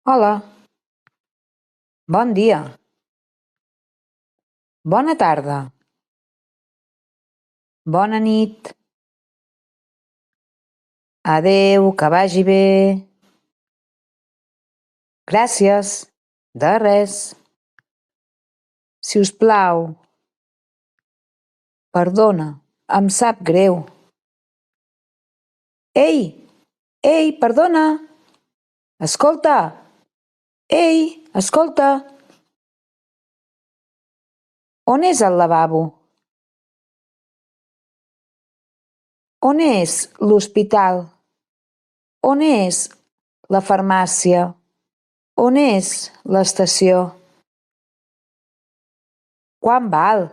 Hola, bon dia, bona tarda, bona nit, adéu, que vagi bé. Gràcies, de res. Si us plau, perdona, em sap greu. Ei, ei, perdona, escolta, ei, escolta. On és el lavabo? On és l'hospital? On és la farmàcia? On és l'estació? Quant val?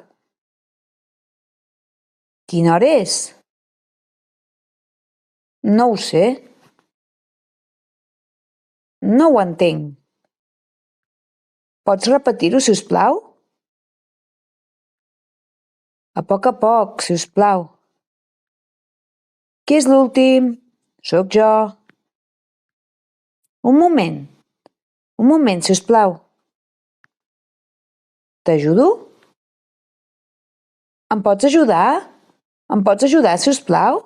Quina hora és? No ho sé. No ho entenc. Pots repetir-ho, si us plau? A poc, si us plau. Qui és l'últim? Sóc jo. Un moment, si us plau. T'ajudo? Em pots ajudar? Em pots ajudar, si us plau?